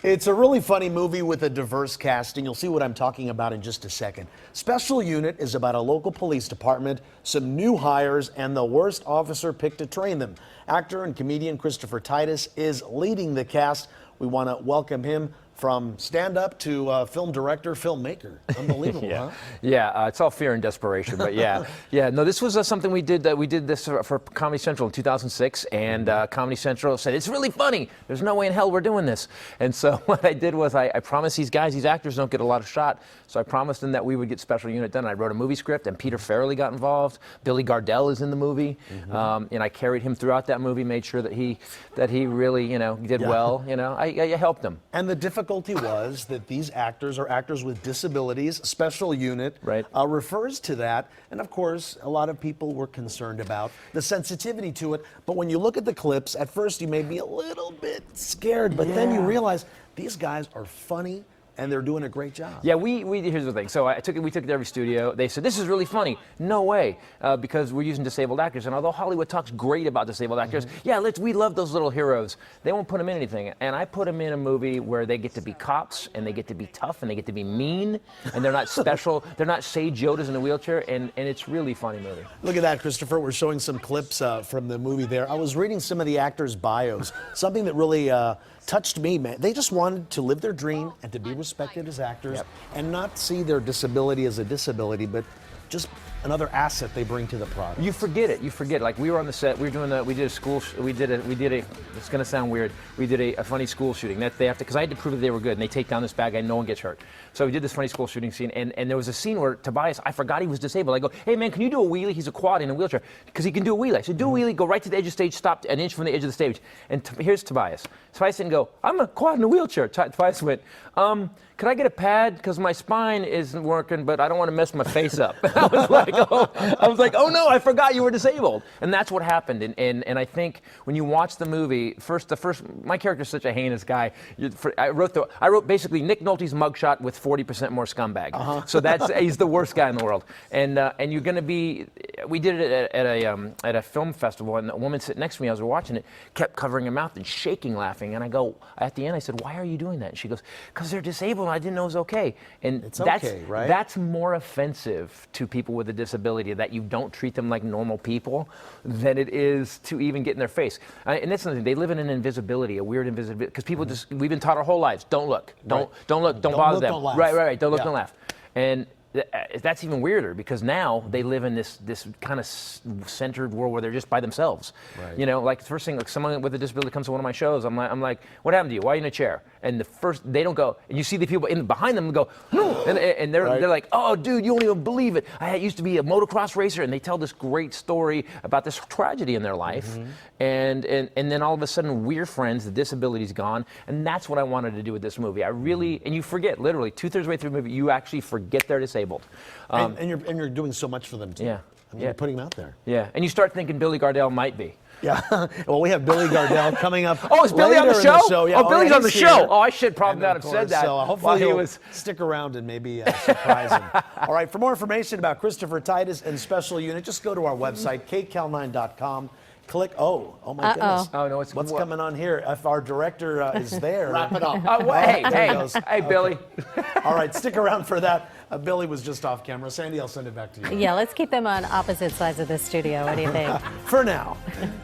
It's a really funny movie with a diverse casting. You'll see what I'm talking about in just a second. Special Unit is about a local police department, some new hires, and the worst officer picked to train them. Actor and comedian Christopher Titus is leading the cast. We want to welcome him from stand-up to film director, filmmaker. Unbelievable, yeah. huh? Yeah, it's all fear and desperation, but yeah. Yeah, no, this was something we did. We did this for Comedy Central in 2006, and Comedy Central said, it's really funny. There's no way in hell we're doing this. And so what I did was I promised these guys, these actors don't get a lot of shot, so I promised them that we would get Special Unit done. I wrote a movie script, and Peter Farrelly got involved. Billy Gardell is in the movie, and I carried him throughout that movie, made sure that he really, did well. I helped him. And the difficulty was that these actors are actors with disabilities. Special Unit refers to that. And of course, a lot of people were concerned about the sensitivity to it. But when you look at the clips, at first you may be a little bit scared, but then you realize these guys are funny and they're doing a great job. Yeah, here's the thing. So we took it to every studio. They said, this is really funny. No way, because we're using disabled actors. And although Hollywood talks great about disabled actors, we love those little heroes. They won't put them in anything. And I put them in a movie where they get to be cops, and they get to be tough, and they get to be mean, and they're not special. They're not Sage Yodas in a wheelchair, and it's really funny movie. Look at that, Christopher. We're showing some clips from the movie there. I was reading some of the actors' bios. Something that really touched me, man. They just wanted to live their dream and to be respected as actors and not see their disability as a disability, but just another asset they bring to the product. You forget it. Like, we were on the set, we did a school, it's gonna sound weird, we did a funny school shooting. Because I had to prove that they were good, and they take down this bad guy, no one gets hurt. So we did this funny school shooting scene, and there was a scene where Tobias, I forgot he was disabled. I go, hey man, can you do a wheelie? He's a quad in a wheelchair, because he can do a wheelie. I said, do a wheelie, go right to the edge of the stage, stop an inch from the edge of the stage. And here's Tobias. Tobias didn't go, I'm a quad in a wheelchair. Tobias went, can I get a pad? Because my spine isn't working, but I don't want to mess my face up. I was like, oh no, I forgot you were disabled. And that's what happened. And I think when you watch the movie, my character's such a heinous guy. I wrote basically Nick Nolte's mugshot with 40% more scumbag. So he's the worst guy in the world. And you're going to be. We did it at a film festival, and a woman sitting next to me, I was watching it, kept covering her mouth and shaking, laughing. And I go, at the end, I said, why are you doing that? And she goes, because they're disabled. I didn't know it was okay. And that's more offensive to people with a disability, that you don't treat them like normal people, than it is to even get in their face. And that's something, they live in an invisibility, a weird invisibility, because people we've been taught our whole lives, don't look, don't look, don't bother them. Don't laugh. Right, don't look, don't laugh. And that's even weirder, because now they live in this kind of centered world where they're just by themselves. Like the first thing, like someone with a disability comes to one of my shows, I'm like, what happened to you? Why are you in a chair? And they don't go, and you see the people behind them go, no, and they're like, oh dude, you won't even believe it. I used to be a motocross racer, and they tell this great story about this tragedy in their life, and then all of a sudden we're friends, the disability's gone, and that's what I wanted to do with this movie. And you forget, literally 2/3 of the way through the movie, you actually forget they're disabled. And you're doing so much for them too. You're putting them out there. Yeah, and you start thinking Billy Gardell might be. Yeah, well, we have Billy Gardell coming up. Oh, is Billy on the show? Yeah. Oh, Billy's on the show. Oh, I should probably not have said that. So hopefully he'll stick around and maybe surprise him. All right, for more information about Christopher Titus and Special Unit, just go to our website, kcal9.com. Click. Oh my goodness. Oh no, what's coming on here? If our director is there, wrap it up. Hey, Billy. All right, stick around for that. Billy was just off camera. Sandy, I'll send it back to you. Yeah, let's keep them on opposite sides of the studio. What do you think? For now.